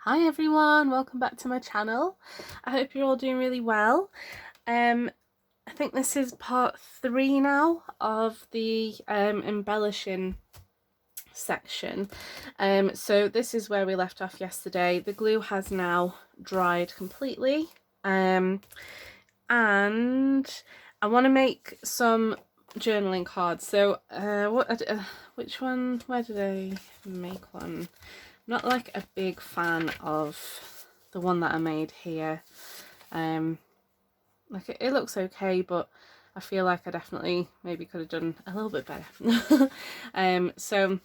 Hi everyone, welcome back to my channel. I hope you're all doing really well. I think this is part 3 now of the embellishing section. So this is where we left off yesterday. The glue has now dried completely, and I want to make some journaling cards. So which one, where did I make one? Not like a big fan of the one that I made here. Like it looks okay, but I feel like I definitely maybe could have done a little bit better. So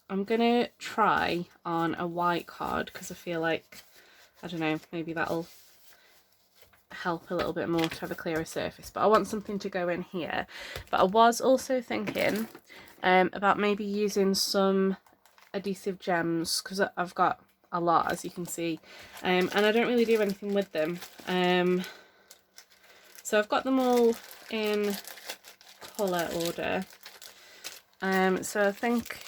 I'm gonna try on a white card because I feel like, I don't know, maybe that'll help a little bit more to have a clearer surface, but I want something to go in here. But I was also thinking about maybe using some adhesive gems because I've got a lot, as you can see, and I don't really do anything with them. So I've got them all in colour order. So I think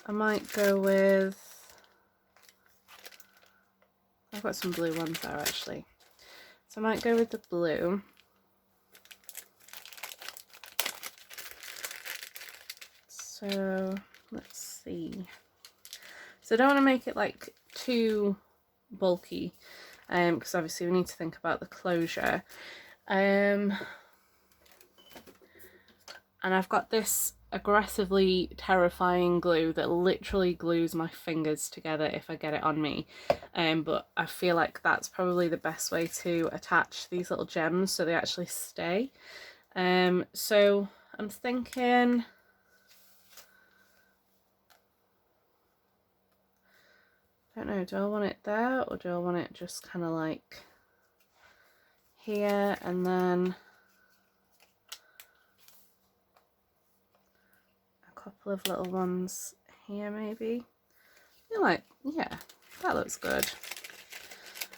I might go with, I've got some blue ones there actually, so I might go with the blue. So let's see. So I don't want to make it like too bulky, because obviously we need to think about the closure. And I've got this aggressively terrifying glue that literally glues my fingers together if I get it on me, but I feel like that's probably the best way to attach these little gems so they actually stay. So I'm thinking, I don't know, do I want it there or do I want it just kind of like here and then a couple of little ones here maybe? I feel like, yeah, that looks good.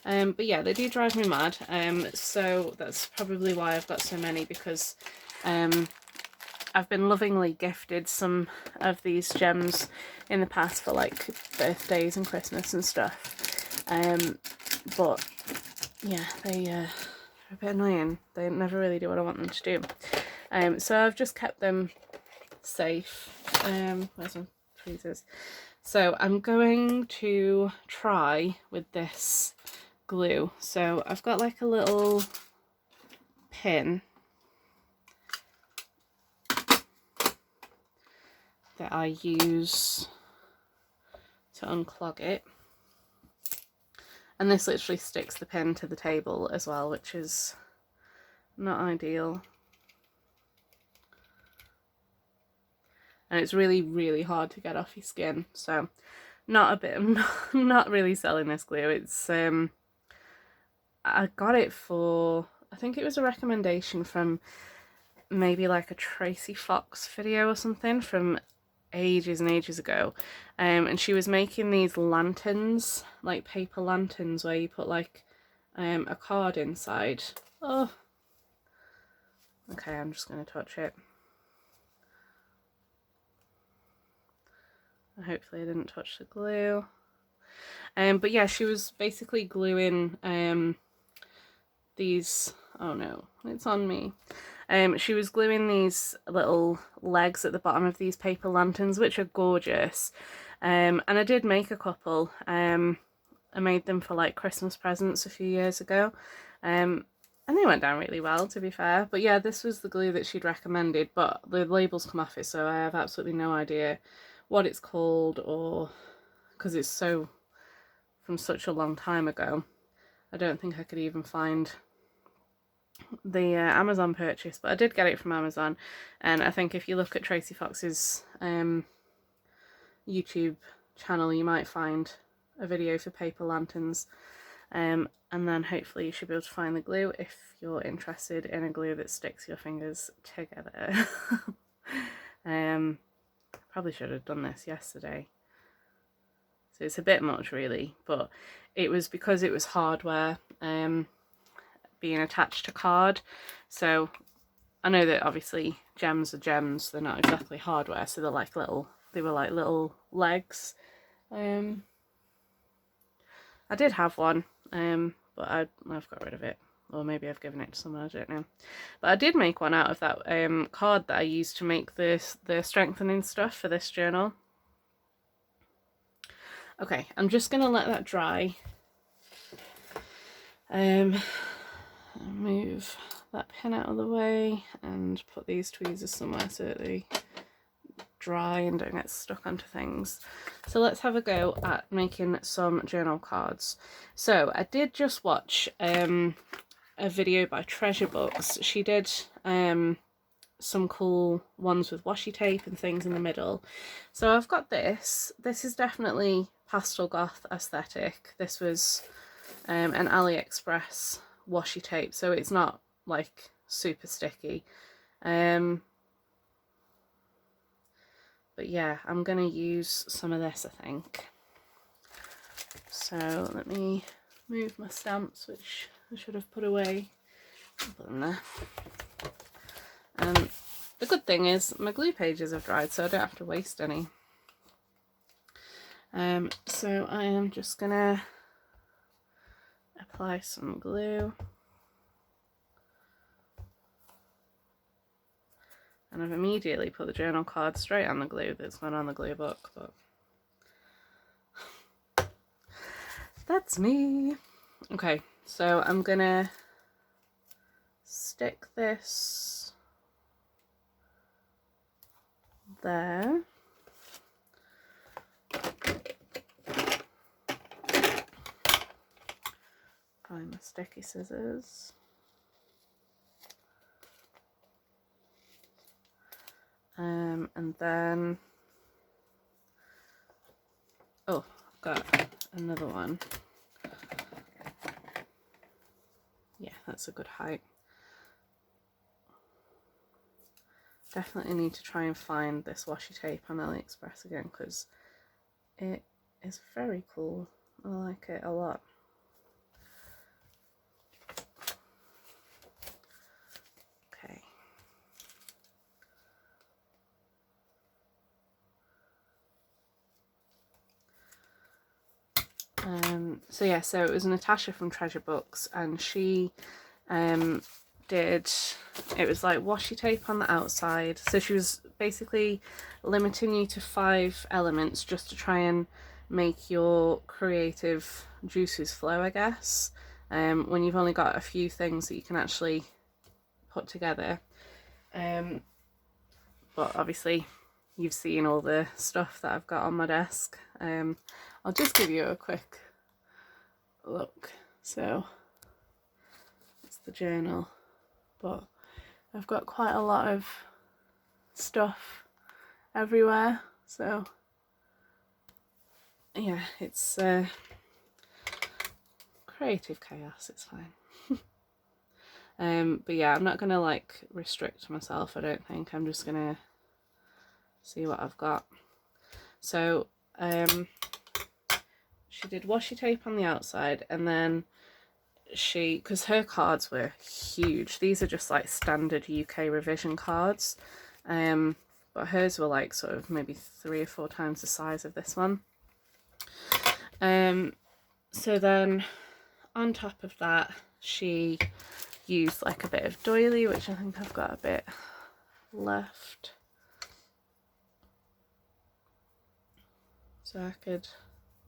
But yeah, they do drive me mad, so that's probably why I've got so many, because I've been lovingly gifted some of these gems in the past for like birthdays and Christmas and stuff, but yeah, they're a bit annoying. They never really do what I want them to do. So I've just kept them safe. Where's my tweezers? So I'm going to try with this glue. So I've got like a little pin that I use to unclog it, and this literally sticks the pin to the table as well, which is not ideal, and it's really hard to get off your skin. So I'm not really selling this glue. It's I got it for, I think it was a recommendation from maybe like a Tracy Fox video or something from ages and ages ago, and she was making these lanterns, like paper lanterns, where you put like a card inside. Oh, okay, I'm just going to touch it. Hopefully I didn't touch the glue. But yeah, she was basically gluing these, oh no, it's on me. She was gluing these little legs at the bottom of these paper lanterns, which are gorgeous. And I did make a couple. I made them for like Christmas presents a few years ago. And they went down really well, to be fair. But yeah, this was the glue that she'd recommended, but the labels come off it, so I have absolutely no idea what it's called, or because it's so from such a long time ago. I don't think I could even find the Amazon purchase, but I did get it from Amazon, and I think if you look at Tracy Fox's YouTube channel, you might find a video for paper lanterns, and then hopefully you should be able to find the glue if you're interested in a glue that sticks your fingers together. Probably should have done this yesterday, so it's a bit much really, but it was because it was hardware being attached to card. So I know that obviously gems are gems, they're not exactly hardware, so they're like little, they were like little legs. I did have one, but I've got rid of it. Or maybe I've given it to someone, I don't know. But I did make one out of that card that I used to make the strengthening stuff for this journal. Okay, I'm just going to let that dry. Move that pen out of the way and put these tweezers somewhere so that they dry and don't get stuck onto things. So let's have a go at making some journal cards. So I did just watch a video by Treasure Books. She did some cool ones with washi tape and things in the middle. So I've got this. This is definitely pastel goth aesthetic. This was an AliExpress washi tape, so it's not like super sticky. But yeah, I'm gonna use some of this, I think. So let me move my stamps, which I should have put away. I'll put them there. And the good thing is my glue pages have dried, so I don't have to waste any. So I am just gonna apply some glue. And I've immediately put the journal card straight on the glue that's gone on the glue book, but that's me. Okay, so I'm gonna stick this there. Find my sticky scissors. And then, oh, I've got another one. Yeah, that's a good height. Definitely need to try and find this washi tape on AliExpress again because it is very cool. I like it a lot. Okay. So yeah, so it was Natasha from Treasure Books, and she did, it was like washi tape on the outside. So she was basically limiting you to 5 elements just to try and make your creative juices flow, I guess, when you've only got a few things that you can actually put together. But obviously you've seen all the stuff that I've got on my desk. I'll just give you a quick look. So it's the journal, but I've got quite a lot of stuff everywhere, so yeah, it's creative chaos, it's fine. But yeah, I'm not gonna like restrict myself, I don't think. I'm just gonna see what I've got. So she did washi tape on the outside, and then she, because her cards were huge, these are just like standard UK revision cards, but hers were like sort of maybe 3 or 4 times the size of this one. So then on top of that she used like a bit of doily, which I think I've got a bit left, so I could,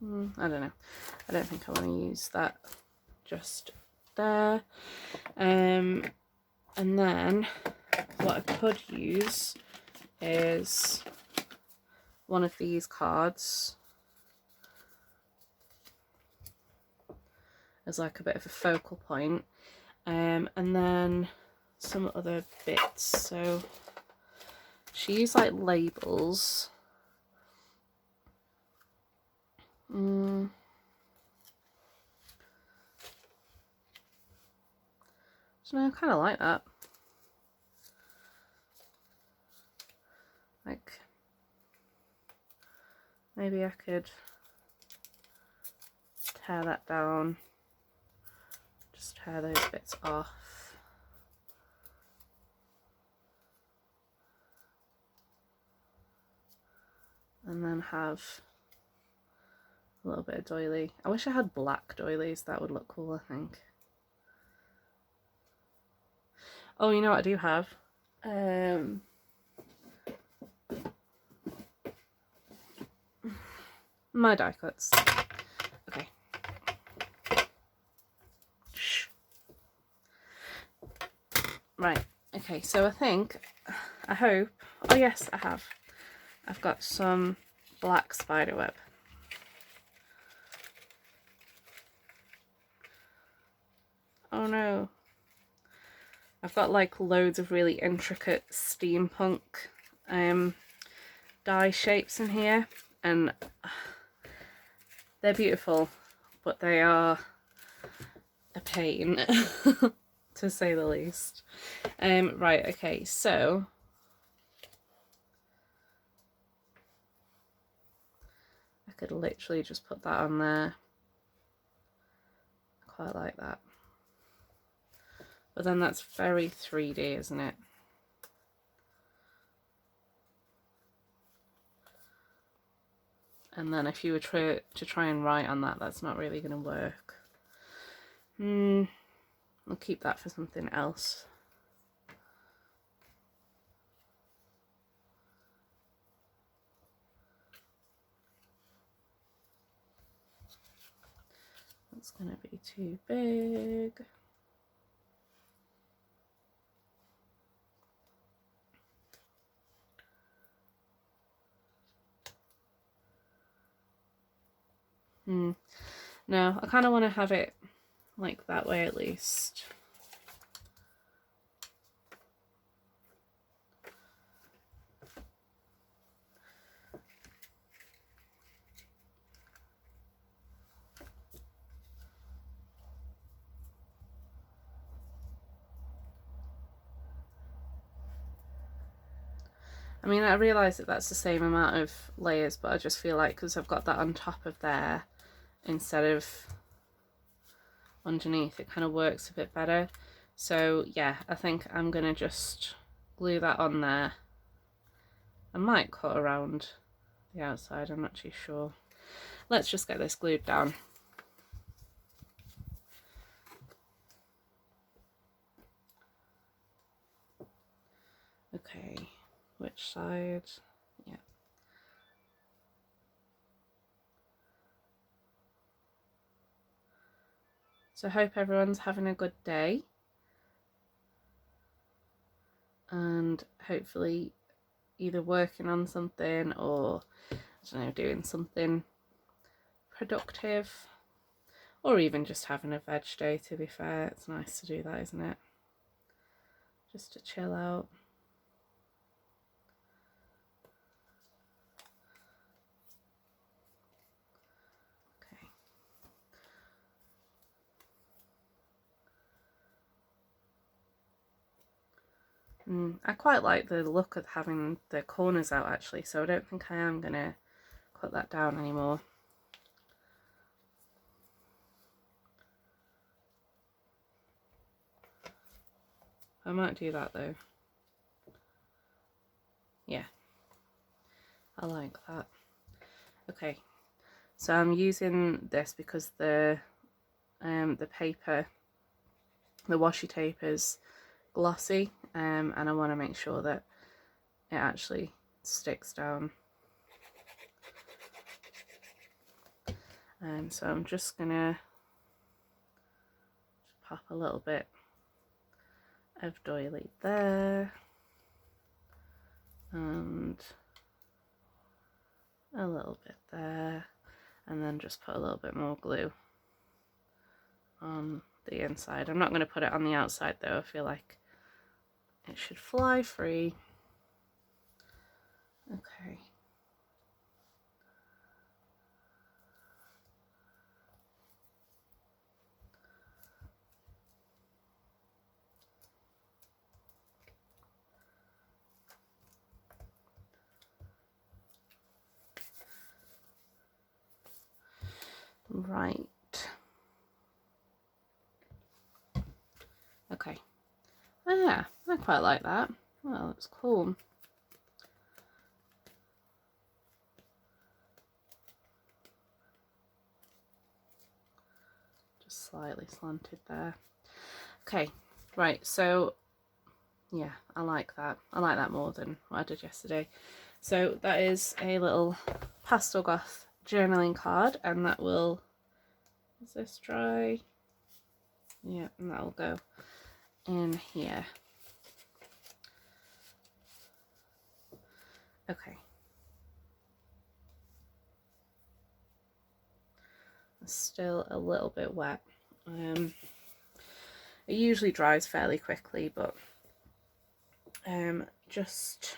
I don't know, I don't think I want to use that just there. And then what I could use is one of these cards as like a bit of a focal point, and then some other bits. So she used like labels. So I kind of like that. Like, maybe I could tear that down, just tear those bits off. And then have A little bit of doily. I wish I had black doilies, that would look cool, I think. Oh, you know what I do have? My die cuts. Okay. Shh. Right, okay, so I hope, oh yes, I have. I've got some black spiderweb. Oh no. I've got like loads of really intricate steampunk die shapes in here, and they're beautiful, but they are a pain to say the least. Right, okay, so I could literally just put that on there. I quite like that. But then that's very 3D, isn't it? And then if you were to try and write on that, that's not really going to work. I'll keep that for something else. That's going to be too big. No, I kind of want to have it like that way at least. I mean, I realise that that's the same amount of layers, but I just feel like because I've got that on top of there instead of underneath, it kind of works a bit better. So yeah, I think I'm going to just glue that on there. I might cut around the outside, I'm not too sure. Let's just get this glued down. Okay, which side? Yeah. So I hope everyone's having a good day, and hopefully either working on something or, I don't know, doing something productive, or even just having a veg day. To be fair, it's nice to do that, isn't it? Just to chill out. I quite like the look of having the corners out actually, so I don't think I am going to cut that down anymore. I might do that though. Yeah, I like that. Okay, so I'm using this because the paper, the washi tape is glossy, and I want to make sure that it actually sticks down. So I'm just gonna pop a little bit of doily there, and a little bit there, and then just put a little bit more glue on the inside. I'm not going to put it on the outside though, I feel like it should fly free. Okay. Right. Okay. Oh yeah, I quite like that. Well, that's cool. slightly slanted there. Okay, right, so yeah, I like that. I like that more than what I did yesterday. So that is a little Pastel Goth journaling card, and that will, is this dry? Yeah, and that will go in here. Okay. It's still a little bit wet. It usually dries fairly quickly, but just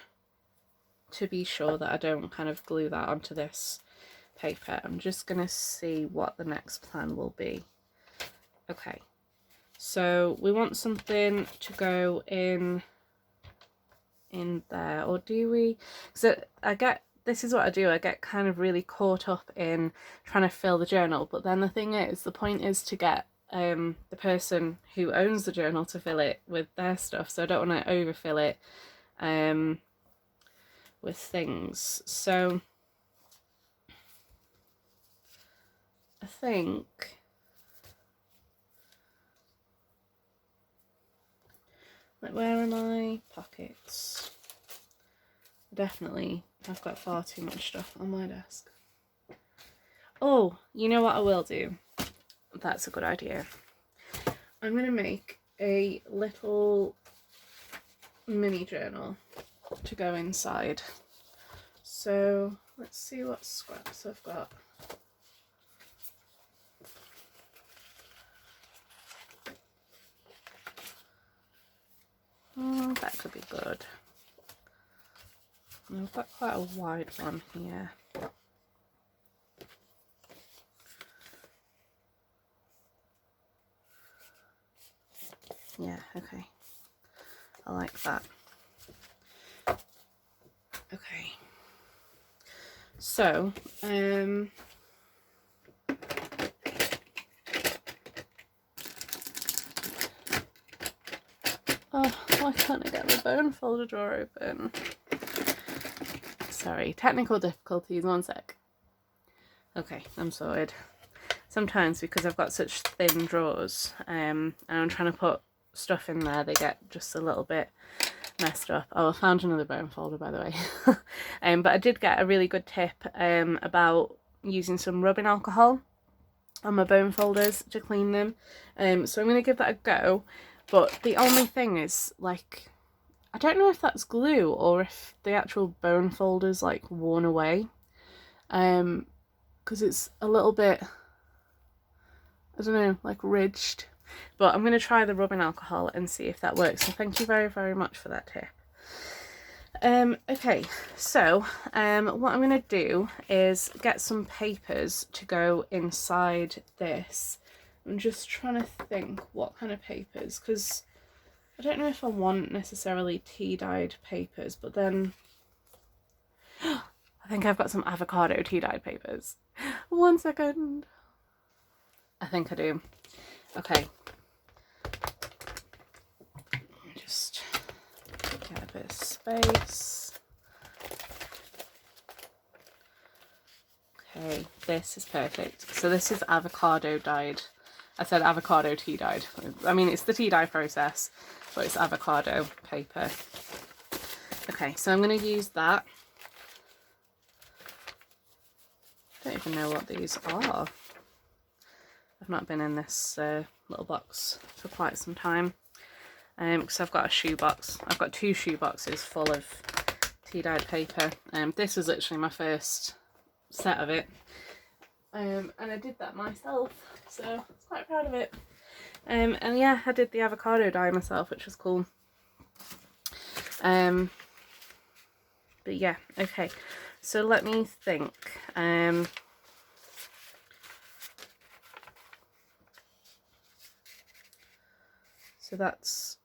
to be sure that I don't kind of glue that onto this paper, I'm just gonna see what the next plan will be. Okay, so we want something to go in there, or do we? So this is what I do, I get kind of really caught up in trying to fill the journal, but then the thing is, the point is to get the person who owns the journal to fill it with their stuff, so I don't want to overfill it with things. So I think like, where are my pockets? Definitely, I've got far too much stuff on my desk. Oh, you know what I will do? That's a good idea. I'm going to make a little mini journal to go inside. So let's see what scraps I've got. Oh, that could be good. I've got quite a wide one here. Yeah, okay. I like that. Okay. So, oh, why can't I get the bone folder drawer open? Sorry, technical difficulties, one sec. Okay, I'm sorted. Sometimes because I've got such thin drawers, and I'm trying to put stuff in there, they get just a little bit messed up. Oh, I found another bone folder, by the way. But I did get a really good tip about using some rubbing alcohol on my bone folders to clean them. So I'm going to give that a go. But the only thing is, like, I don't know if that's glue or if the actual bone folder's like worn away. Because it's a little bit, I don't know, like ridged. But I'm going to try the rubbing alcohol and see if that works. So thank you very, very much for that tip. Okay, so what I'm going to do is get some papers to go inside this. I'm just trying to think what kind of papers, because I don't know if I want necessarily tea-dyed papers, but then I think I've got some avocado tea-dyed papers. 1 second. I think I do. Okay. Just get a bit of space. Okay, this is perfect. So this is avocado dyed. I said avocado tea dyed. I mean, it's the tea dye process, but it's avocado paper. Okay, so I'm going to use that. I don't even know what these are. I've not been in this little box for quite some time. Because I've got a shoe box. I've got 2 shoe boxes full of tea-dyed paper. This was literally my first set of it. And I did that myself, so I was quite proud of it. And yeah, I did the avocado dye myself, which was cool. But yeah, okay. So let me think. So that's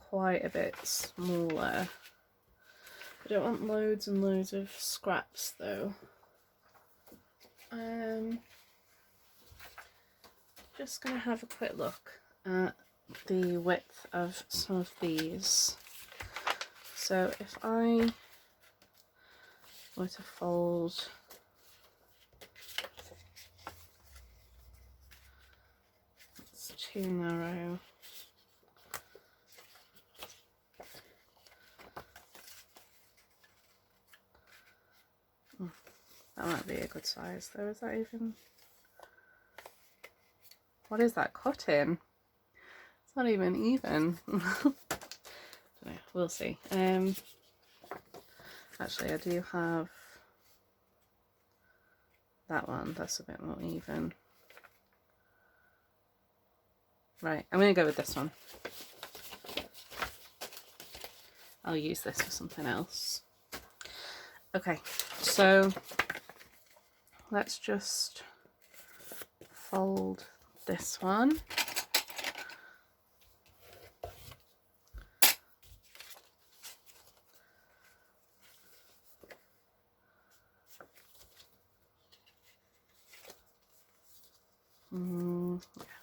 quite a bit smaller. I don't want loads and loads of scraps though. Just gonna have a quick look at the width of some of these. So if I were to fold let's too narrow. That might be a good size though. Is that even? What is that cutting? It's not even even. Dunno, we'll see. Actually, I do have that one. That's a bit more even. Right, I'm going to go with this one. I'll use this for something else. Okay, so let's just fold this one. I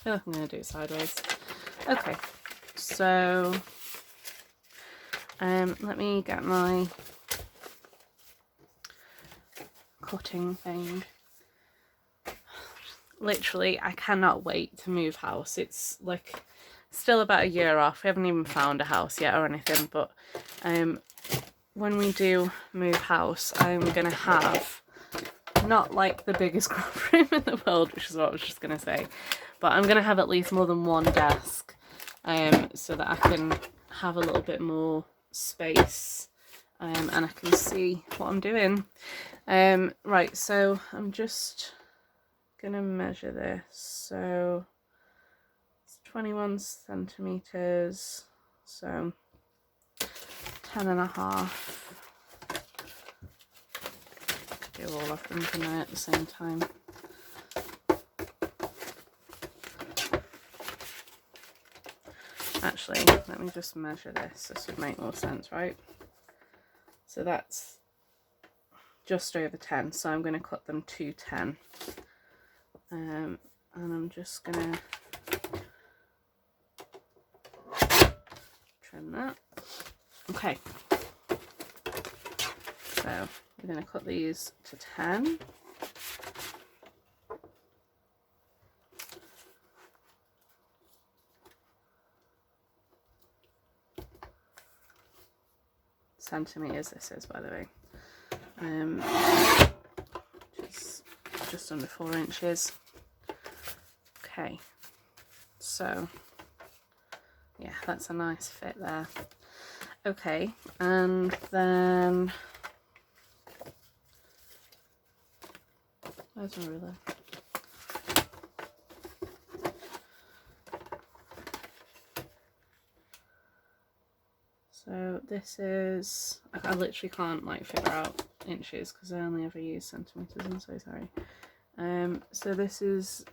feel like I'm going to do it sideways. Okay, so let me get my cutting thing. Literally, I cannot wait to move house. It's like still about a year off. We haven't even found a house yet or anything, but when we do move house, I'm going to have not like the biggest craft room in the world, which is what I was just going to say, but I'm going to have at least more than one desk so that I can have a little bit more space and I can see what I'm doing. Right, so I'm just going to measure this. So it's 21 centimeters, so 10.5. Do all of them tonight at the same time. Actually, let me just measure this. This would make more sense, right? So that's just over 10, so I'm going to cut them to 10. And I'm just going to trim that. Okay. So we're going to cut these to 10. Centimeters this is, by the way, which is just under 4 inches. Okay, so yeah, that's a nice fit there. Okay, and then where's my ruler? So this is, I literally can't like figure out inches because I only ever use centimeters. I'm so sorry. So this is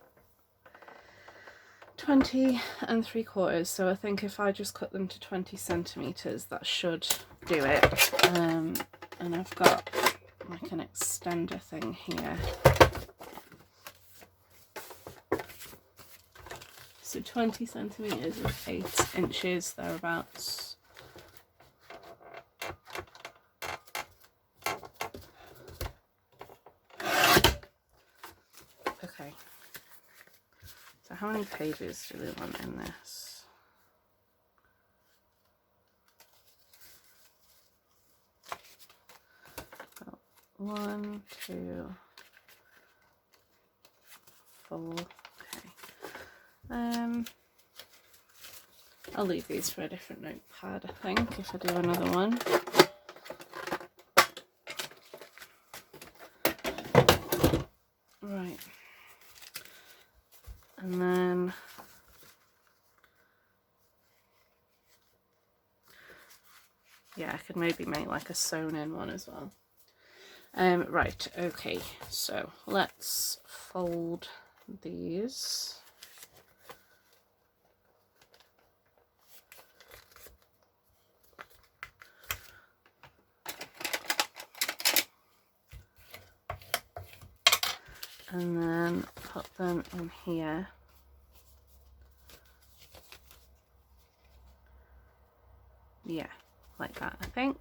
20 3/4. So I think if I just cut them to 20 centimeters, that should do it. And I've got like an extender thing here. So 20 centimeters is 8 inches thereabouts. Okay, so how many pages do we want in this? Got 1, 2, 4. Okay. I'll leave these for a different notepad, I think, if I do another one. Right. And then yeah, I could maybe make like a sewn in one as well. Right, okay, so let's fold these. And then put them in here. Yeah, like that, I think.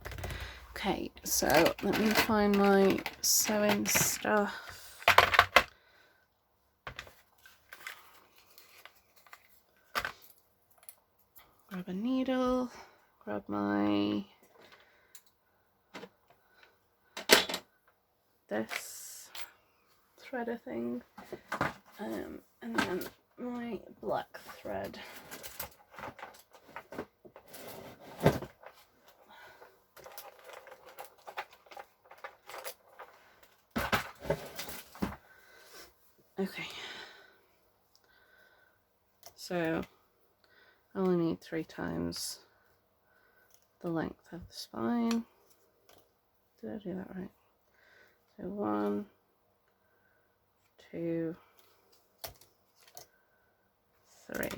Okay, so let me find my sewing stuff. grab a needle, grab my this threader thing, and then my black thread. Okay, so I only need 3 times the length of the spine. Did I do that right? So 1, 2, 3.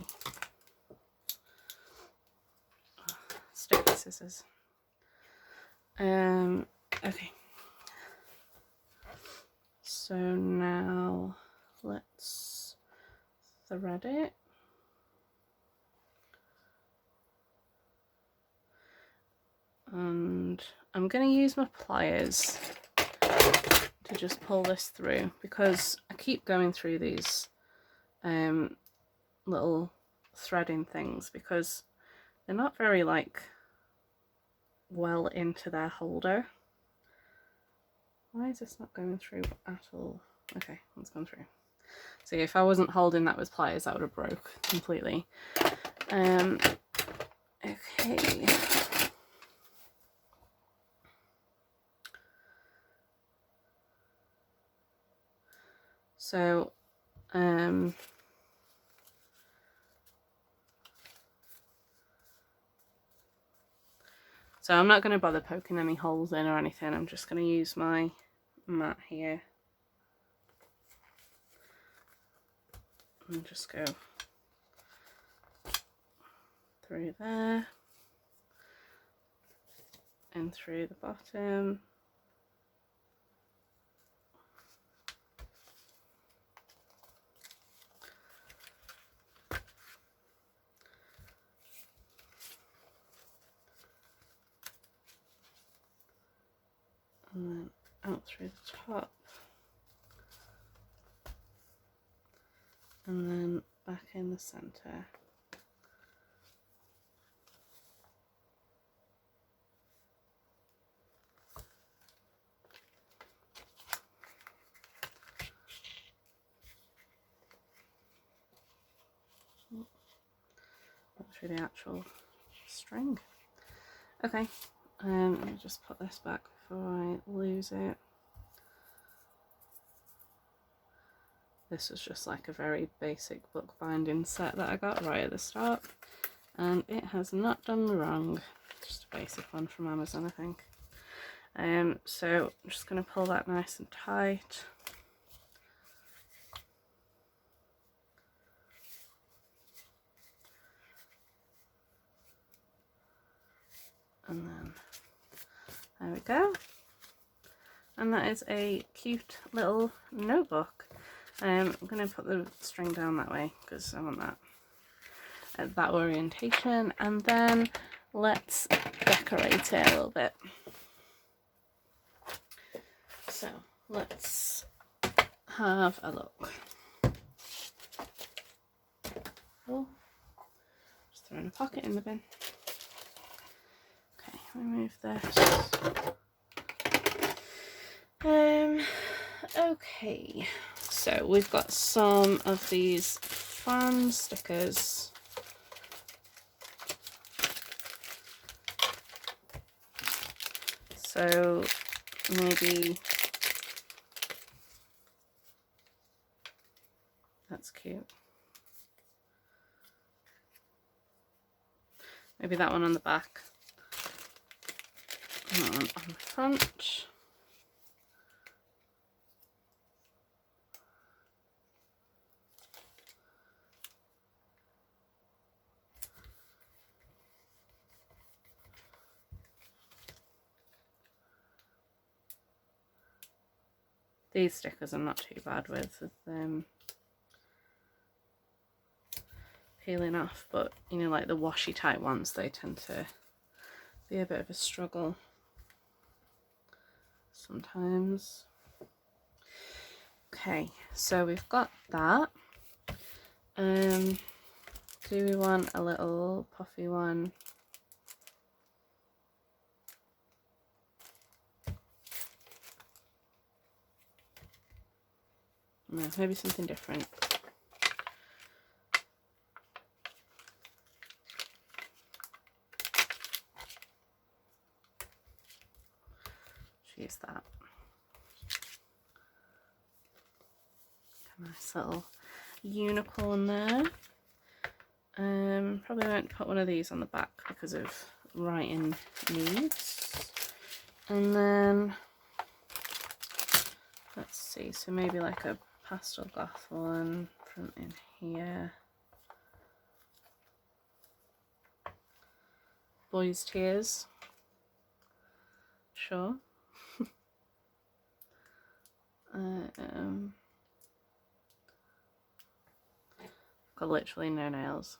Sticky scissors. Okay. So now let's thread it. And I'm going to use my pliers to just pull this through, because I keep going through these little threading things because they're not very like well into their holder. Why is this not going through at all? Okay, it's gone through. See, if I wasn't holding that with pliers, that would have broke completely. Okay. So, I'm not going to bother poking any holes in or anything. I'm just going to use my mat here and just go through there and through the bottom. And then out through the top, and then back in the center. Through the actual string. Okay, let me just put this back before I lose it. This was just like a very basic book binding set that I got right at the start, and it has not done me wrong. Just a basic one from Amazon, I think. So I'm just going to pull that nice and tight. And then there we go. And that is a cute little notebook. I'm going to put the string down that way because I want that at that orientation, and then let's decorate it a little bit. So let's have a look. Oh, just throwing a pocket in the bin. Okay, remove this. Okay, so we've got some of these fan stickers. So maybe that's cute. Maybe that one on the back, and that one on the front. These stickers I'm not too bad with them peeling off, but you know, like the washi type ones, they tend to be a bit of a struggle sometimes. Okay, so we've got that. do we want a little puffy one? No, maybe something different. Use that. A nice little unicorn there. Probably won't put one of these on the back because of writing needs. And then let's see, so maybe like a pastel goth one from in here. Boys' tears. Sure. Got literally no nails.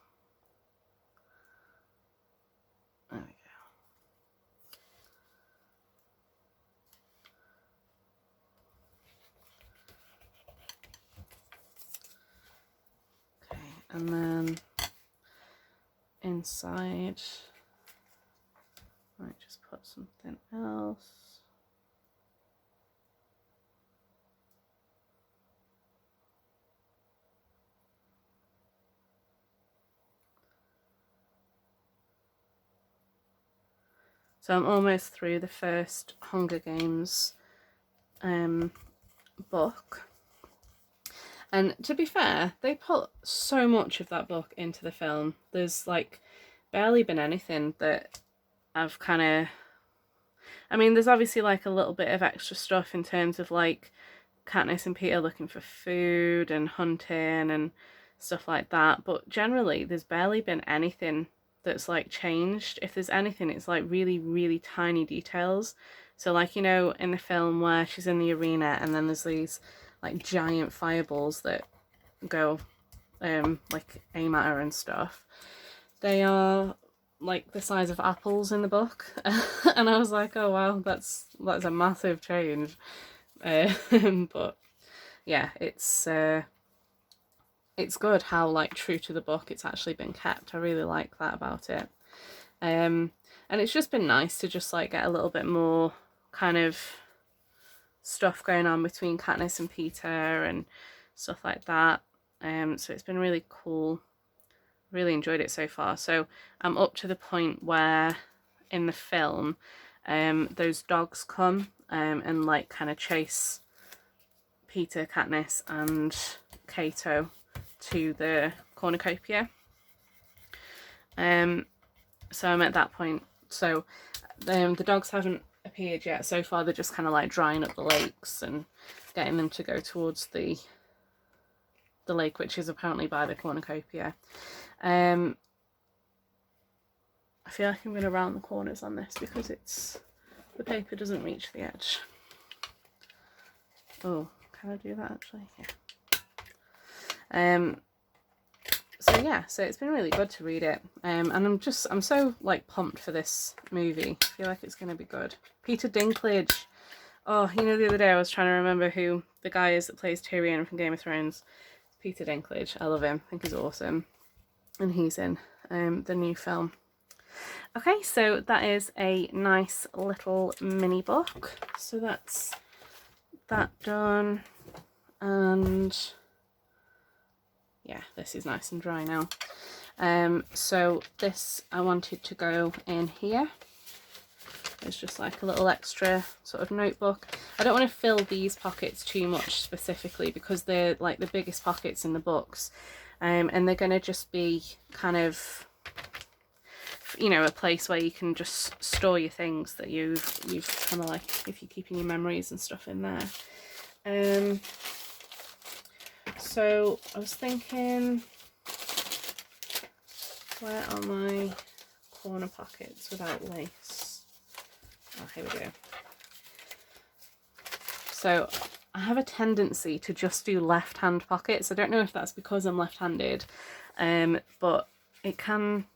There we go. Okay, and then inside, I might just put something else. So I'm almost through the first Hunger Games book. And to be fair, they put so much of that book into the film. There's like barely been anything that I've kind of... I mean, there's obviously like a little bit of extra stuff in terms of like Katniss and Peter looking for food and hunting and stuff like that. But generally, there's barely been anything that's like changed. If there's anything, it's like really, really tiny details. So like, you know, in the film where she's in the arena and then there's these like giant fireballs that go like aim at her and stuff. They are like the size of apples in the book. And I was like, oh wow, that's a massive change. But yeah, it's good how like true to the book it's actually been kept. I really like that about it. And it's just been nice to just like get a little bit more kind of stuff going on between Katniss and Peter and stuff like that. So it's been really cool. Really enjoyed it so far. So I'm up to the point where in the film those dogs come and like kind of chase Peter, Katniss and Cato to the cornucopia. So I'm at that point. So the dogs haven't appeared yet. So far they're just kind of like drying up the lakes and getting them to go towards the lake, which is apparently by the cornucopia. I feel like I'm going to round the corners on this because the paper doesn't reach the edge. Oh, can I do that actually? Yeah. So yeah, so it's been really good to read it. And I'm so like pumped for this movie. I feel like it's going to be good. Peter Dinklage. Oh, you know, the other day I was trying to remember who the guy is that plays Tyrion from Game of Thrones. Peter Dinklage. I love him. I think he's awesome. And he's in the new film. Okay, so that is a nice little mini book. So that's that done. And yeah, this is nice and dry now. So this I wanted to go in here. It's just like a little extra sort of notebook. I don't want to fill these pockets too much specifically because they're like the biggest pockets in the books. And they're going to just be kind of, you know, a place where you can just store your things that you've kind of like, if you're keeping your memories and stuff in there. So I was thinking, where are my corner pockets without lace? Oh, here we go. So I have a tendency to just do left-hand pockets. I don't know if that's because I'm left-handed, but it can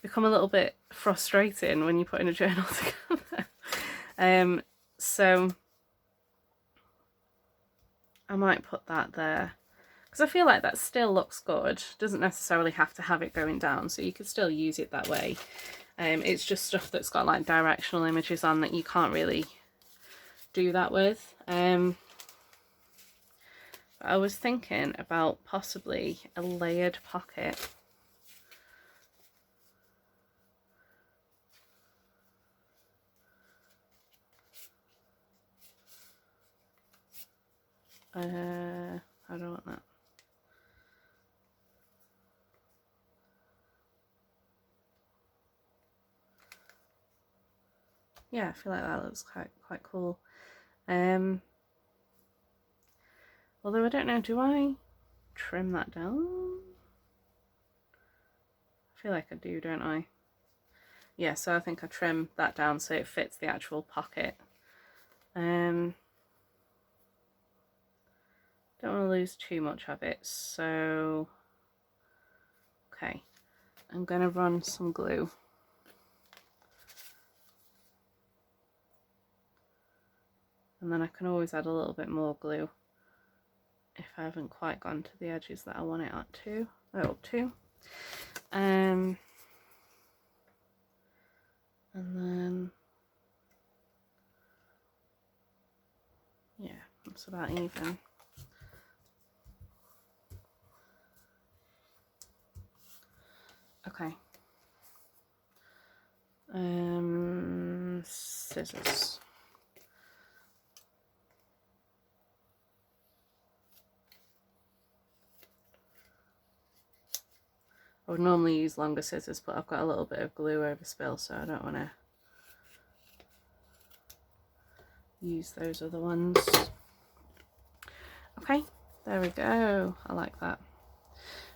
become a little bit frustrating when you put in a journal together. So I might put that there because I feel like that still looks good. Doesn't necessarily have to have it going down, so you could still use it that way. It's just stuff that's got like directional images on that you can't really do that with. I was thinking about possibly a layered pocket. I don't want that. Yeah, I feel like that looks quite cool. Although I don't know, do I trim that down? I feel like I do, don't I? Yeah, so I think I trim that down so it fits the actual pocket. Don't want to lose too much of it, so okay, I'm gonna run some glue. And then I can always add a little bit more glue if I haven't quite gone to the edges that I want it up to. And then yeah, that's about even. Okay. Scissors. I would normally use longer scissors, but I've got a little bit of glue overspill, so I don't want to use those other ones. Okay, there we go. I like that.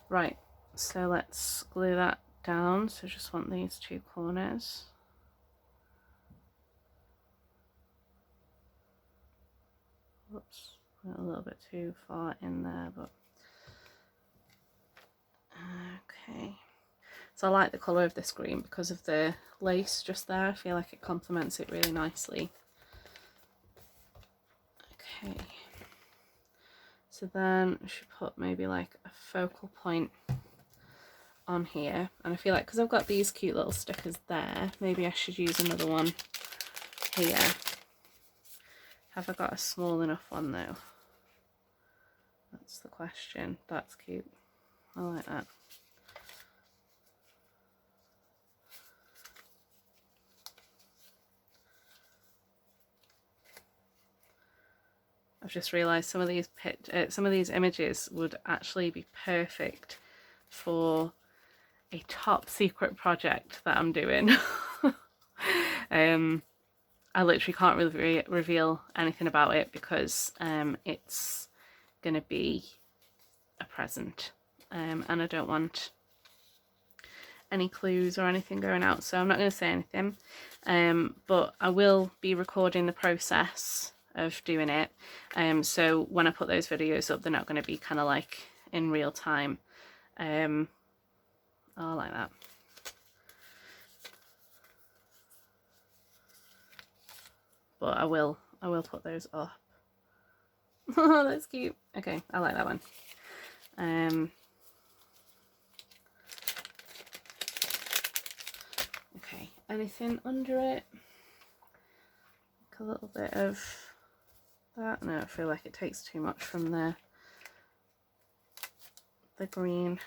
Right, so let's glue that down. So just want these two corners. Whoops, went a little bit too far in there, but okay. So I like the colour of this green because of the lace just there. I feel like it complements it really nicely. Okay. So then I should put maybe like a focal point on here. And I feel like because I've got these cute little stickers there, maybe I should use another one here. Have I got a small enough one though? That's the question. That's cute. I like that. I've just realised some of these images would actually be perfect for a top secret project that I'm doing. I literally can't really reveal anything about it because it's going to be a present, and I don't want any clues or anything going out, so I'm not going to say anything. But I will be recording the process of doing it, so when I put those videos up, they're not going to be kind of like in real time. I like that. But I will put those up. Oh, that's cute. Okay, I like that one. Okay, anything under it? Like a little bit of that. No, I feel like it takes too much from the green.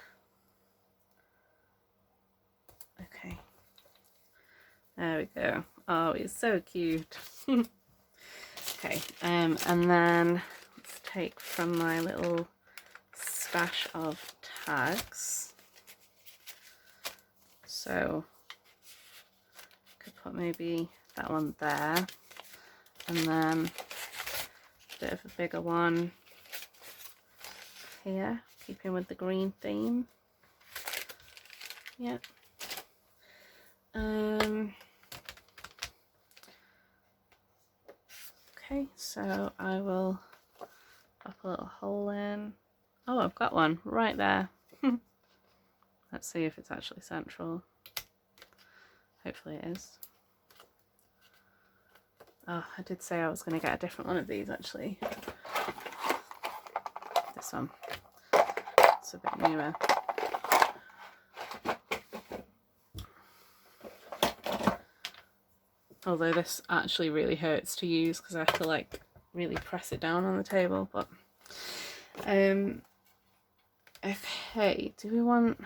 Okay, there we go. Oh, it's so cute. Okay, and then let's take from my little stash of tags. So I could put maybe that one there, and then a bit of a bigger one here, keeping with the green theme. Yeah. Okay, so I will pop a little hole in. Oh, I've got one right there. Let's see if it's actually central. Hopefully it is. Oh, I did say I was going to get a different one of these actually. This one. that's a bit newer. Although this actually really hurts to use because I have to like really press it down on the table. But okay, do we want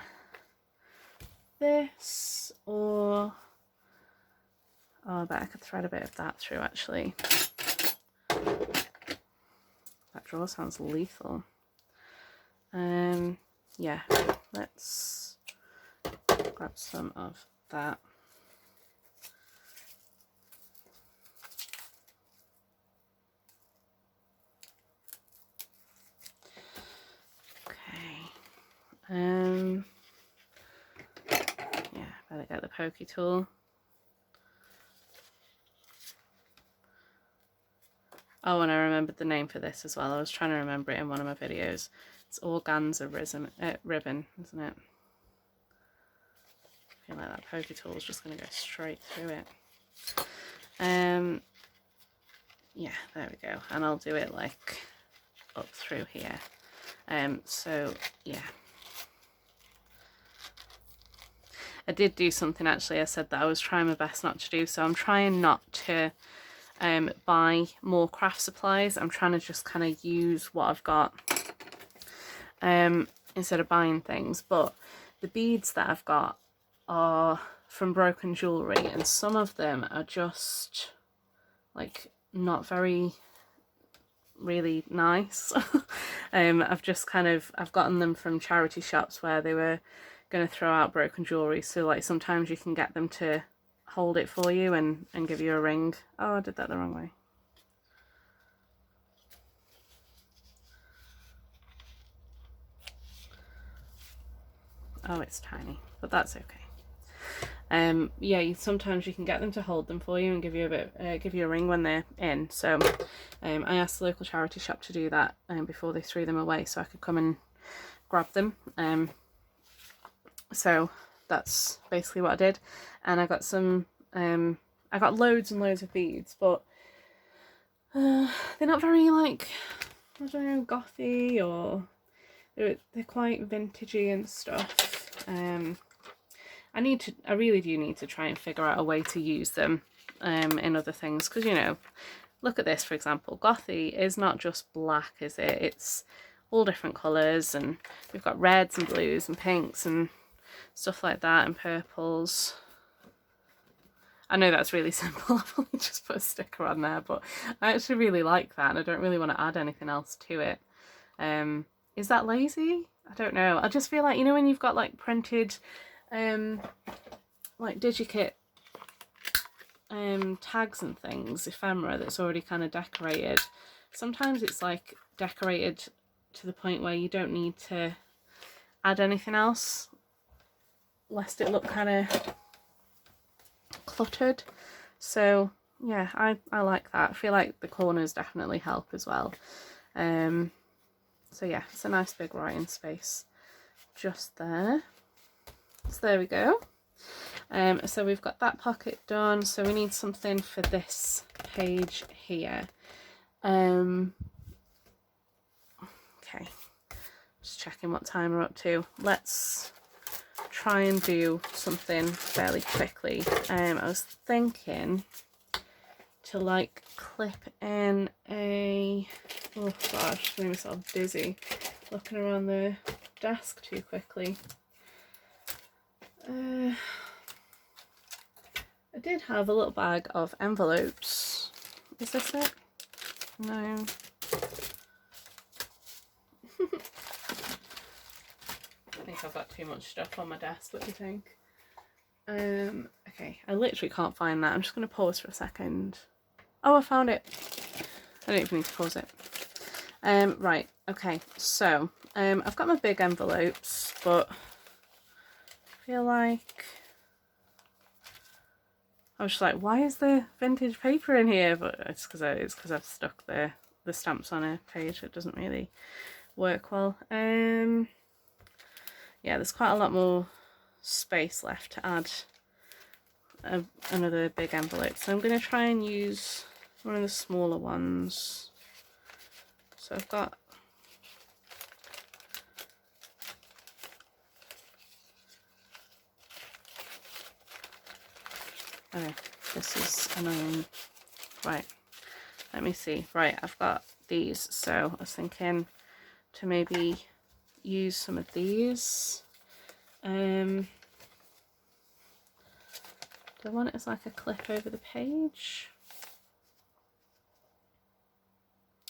this or... Oh, I bet I could thread a bit of that through actually. That drawer sounds lethal. Yeah, let's grab some of that. Okay. Yeah, better get the pokey tool. Oh, and I remembered the name for this as well. I was trying to remember it in one of my videos. It's organza ribbon, isn't it? I feel like that pokey tool is just going to go straight through it. Yeah, there we go. And I'll do it like up through here. So yeah. I did do something actually. I said that I was trying my best not to do, so I'm trying not to buy more craft supplies. I'm trying to just kind of use what I've got instead of buying things. But the beads that I've got are from broken jewellery, and some of them are just like not very really nice. I've gotten them from charity shops where they were going to throw out broken jewellery, so like sometimes you can get them to hold it for you and give you a ring. Oh, I did that the wrong way. Oh, it's tiny, but that's okay. Yeah, sometimes you can get them to hold them for you and give you a ring when they're in. So I asked the local charity shop to do that before they threw them away, so I could come and grab them. So that's basically what I did, and I got some. I got loads and loads of beads, but they're not very like, I don't know, gothy, or they're quite vintagey and stuff. I really do need to try and figure out a way to use them in other things, because, you know, look at this, for example. Gothy is not just black, is it? It's all different colours, and we've got reds and blues and pinks and stuff like that, and purples. I know that's really simple. I've only just put a sticker on there, but I actually really like that, and I don't really want to add anything else to it. Is that lazy? I don't know. I just feel like, you know, when you've got like printed like DigiKit tags and things, ephemera that's already kind of decorated, sometimes it's like decorated to the point where you don't need to add anything else, lest it look kind of cluttered. So yeah, I like that. I feel like the corners definitely help as well. So yeah, it's a nice big writing space just there. So there we go. So we've got that pocket done, so we need something for this page here. Okay, just checking what time we're up to. Let's try and do something fairly quickly. I was thinking to like clip in a, oh gosh, made myself dizzy looking around the desk too quickly. I did have a little bag of envelopes. Is this it? No. I think I've got too much stuff on my desk. What do you think? Okay, I literally can't find that. I'm just going to pause for a second. Oh, I found it. I don't even need to pause it. Right, okay, so I've got my big envelopes, but I feel like I was just like, why is there vintage paper in here? But it's because I've stuck the stamps on a page. It doesn't really work well. Yeah, there's quite a lot more space left to add another big envelope. So I'm going to try and use one of the smaller ones. So I've got Okay, this is annoying. Right, let me see. Right, I've got these, so I was thinking to maybe use some of these. Do I want it as like a clip over the page?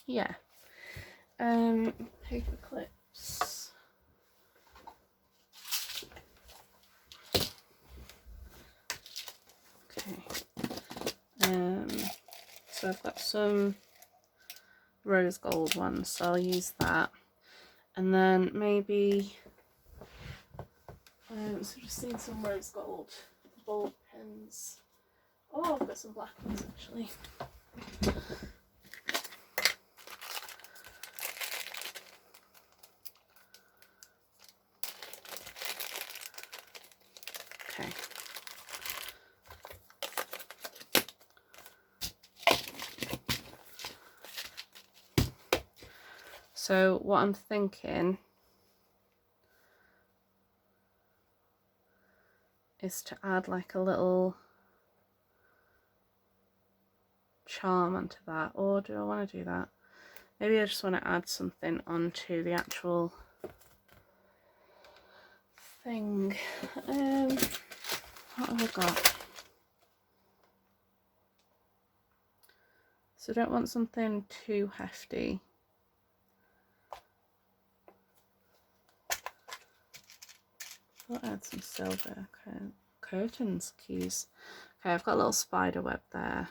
Yeah. Paper clips. Okay. So I've got some rose gold ones, so I'll use that. And then maybe so just need some rose gold ball pens. Oh, I've got some black ones actually. Okay. So what I'm thinking is to add like a little charm onto that, or do I want to do that? Maybe I just want to add something onto the actual thing. What have I got? So I don't want something too hefty. I'll add some silver curtains keys. Okay, I've got a little spider web there.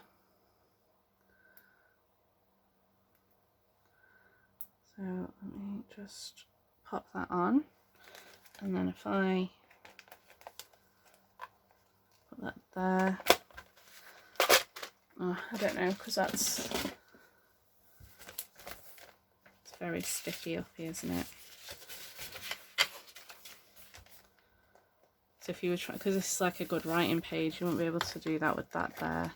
So let me just pop that on, and then if I put that there, oh, I don't know, because it's very sticky up here, isn't it? So if you were trying, because this is like a good writing page, you won't be able to do that with that there.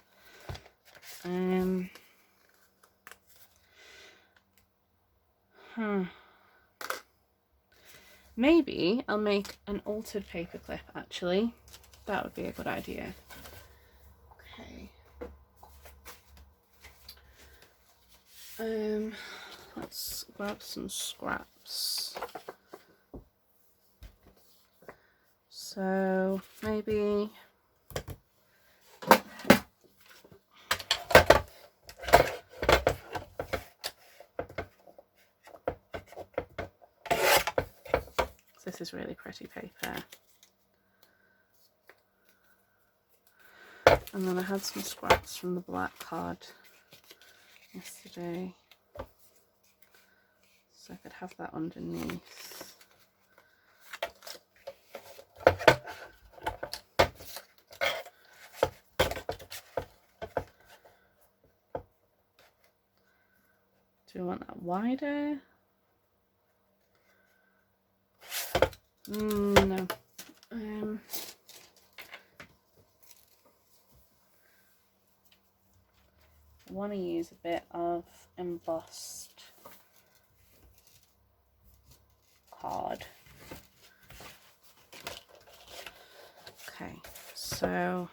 Maybe I'll make an altered paper clip actually. That would be a good idea. Okay. Let's grab some scraps. So maybe this is really pretty paper. And then I had some scraps from the black card yesterday, so I could have that underneath. Do we want that wider? No. I want to use a bit of embossed card. Okay, so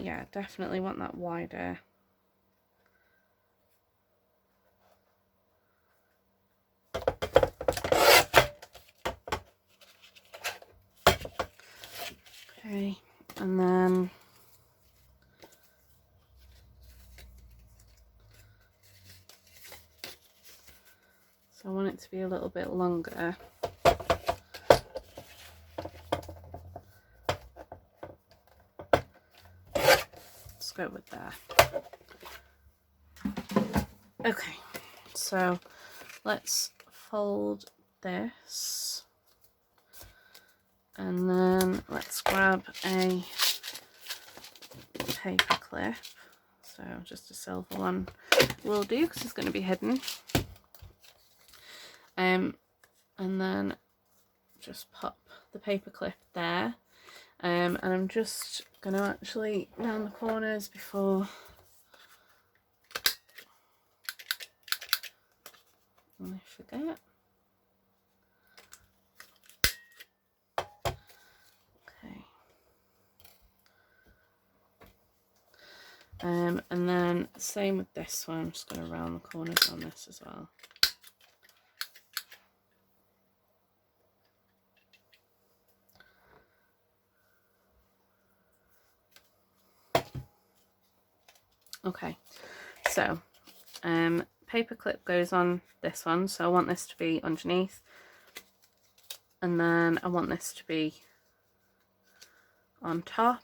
yeah, definitely want that wider. Okay, and then so I want it to be a little bit longer. Let's go with that. Okay, so let's fold this, and then let's grab a paper clip. So just a silver one will do because it's going to be hidden. And then just pop the paper clip there. And I'm just going to actually round the corners before I forget. Okay. And then same with this one. I'm just going to round the corners on this as well. Okay, so paper clip goes on this one, so I want this to be underneath, and then I want this to be on top.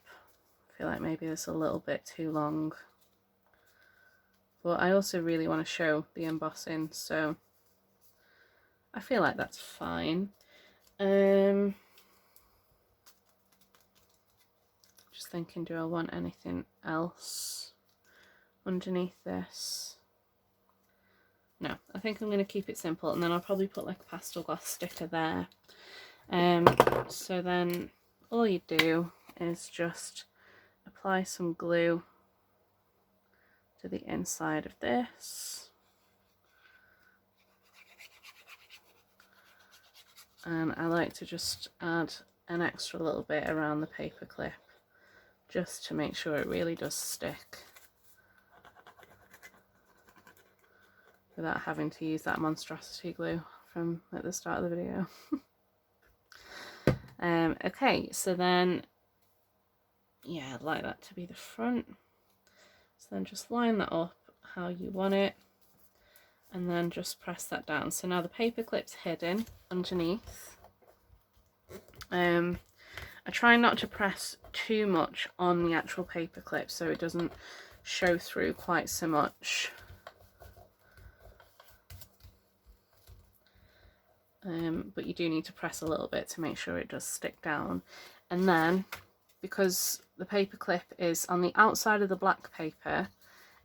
I feel like maybe it's a little bit too long, but I also really want to show the embossing, so I feel like that's fine. Just thinking, do I want anything else underneath this? No, I think I'm going to keep it simple, and then I'll probably put like a Pastel Goth sticker there. So then all you do is just apply some glue to the inside of this, and I like to just add an extra little bit around the paper clip just to make sure it really does stick without having to use that monstrosity glue from at the start of the video. Okay, so then, yeah, I'd like that to be the front. So then just line that up how you want it, and then just press that down. So now the paper clip's hidden underneath. I try not to press too much on the actual paper clip so it doesn't show through quite so much. But you do need to press a little bit to make sure it does stick down. And then, because the paper clip is on the outside of the black paper,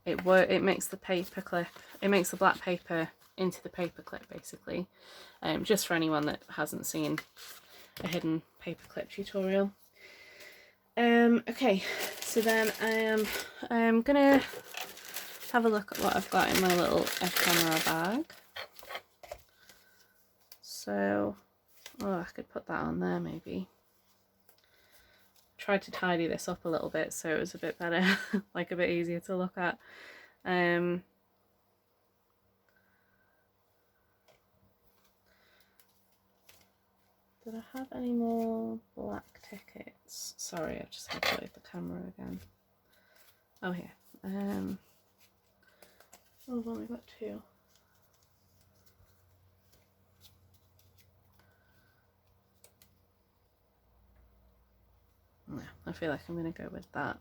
it makes the paper clip, it makes the black paper into the paper clip basically. Just for anyone that hasn't seen a hidden paper clip tutorial. Okay, so then I'm gonna have a look at what I've got in my little ephemera bag. So, oh, I could put that on there maybe. Tried to tidy this up a little bit so it was a bit better, like a bit easier to look at. Did I have any more black tickets? Sorry, I've just had to wave the camera again. Oh, here. Oh, I've only got two. No, I feel like I'm going to go with that.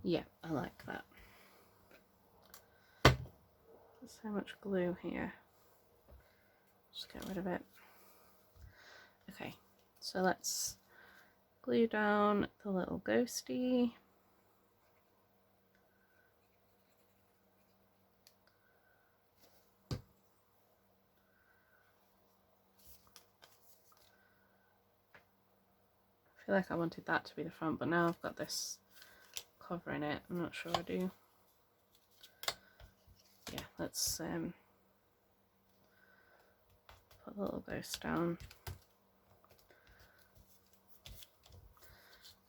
Yeah, I like that. There's so much glue here. Just get rid of it. Okay, so let's glue down the little ghosty. I feel like I wanted that to be the front, but now I've got this covering it. I'm not sure I do. Yeah, let's put the little ghost down.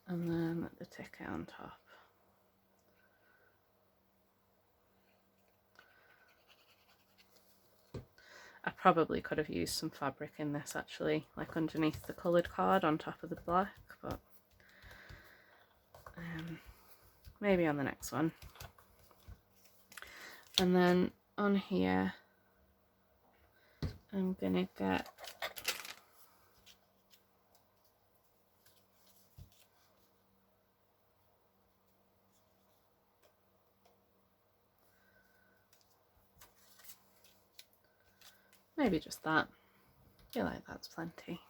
And then the ticket on top. I probably could have used some fabric in this actually, like underneath the coloured card on top of the black, but maybe on the next one. And then on here I'm gonna get maybe just that. I feel like that's plenty.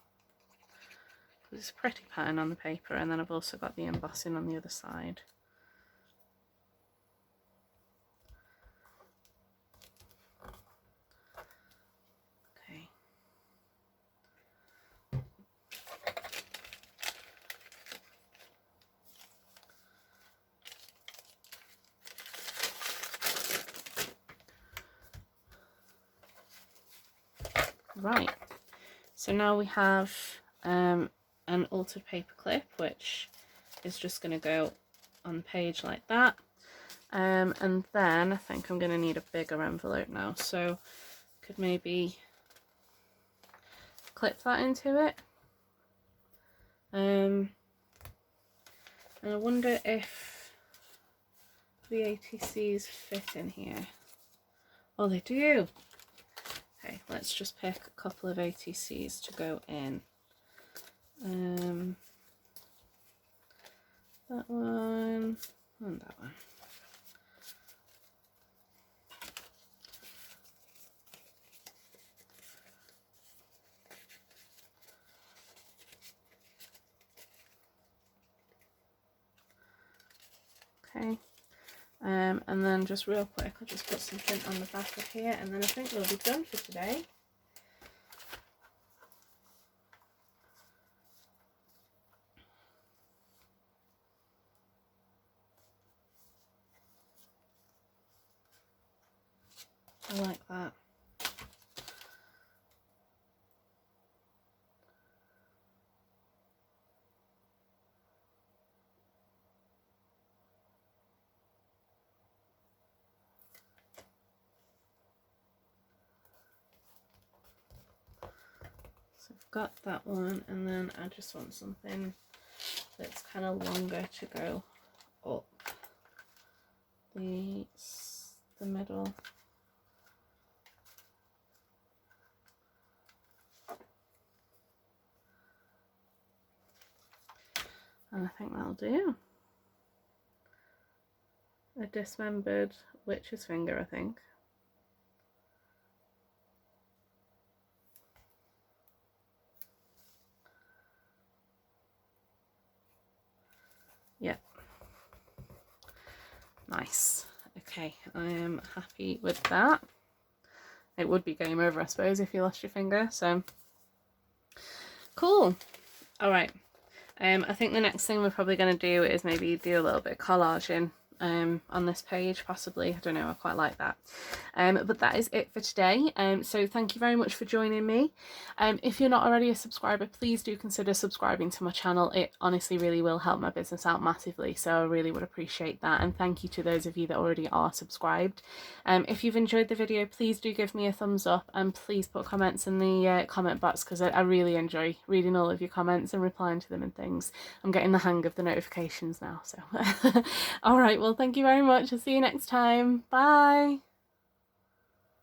It's a pretty pattern on the paper, and then I've also got the embossing on the other side. Okay. Right, so now we have an altered paper clip, which is just going to go on the page like that. And then I think I'm going to need a bigger envelope now, so could maybe clip that into it. And I wonder if the ATCs fit in here. Oh, they do. Okay, let's just pick a couple of ATCs to go in. That one and that one. Okay, and then just real quick, I'll just put something on the back of here, and then I think we'll be done for today. I like that. So I've got that one, and then I just want something that's kind of longer to go up the middle. And I think that'll do. A dismembered witch's finger, I think. Yep. Nice. Okay, I am happy with that. It would be game over, I suppose, if you lost your finger, so cool. All right. I think the next thing we're probably going to do is maybe do a little bit of collaging on this page, possibly. I don't know, I quite like that. But that is it for today. So thank you very much for joining me. If you're not already a subscriber, please do consider subscribing to my channel. It honestly really will help my business out massively, so I really would appreciate that. And thank you to those of you that already are subscribed. If you've enjoyed the video, please do give me a thumbs up, and please put comments in the comment box, because I really enjoy reading all of your comments and replying to them and things. I'm getting the hang of the notifications now, so all right, well, thank you very much. I'll see you next time. Bye.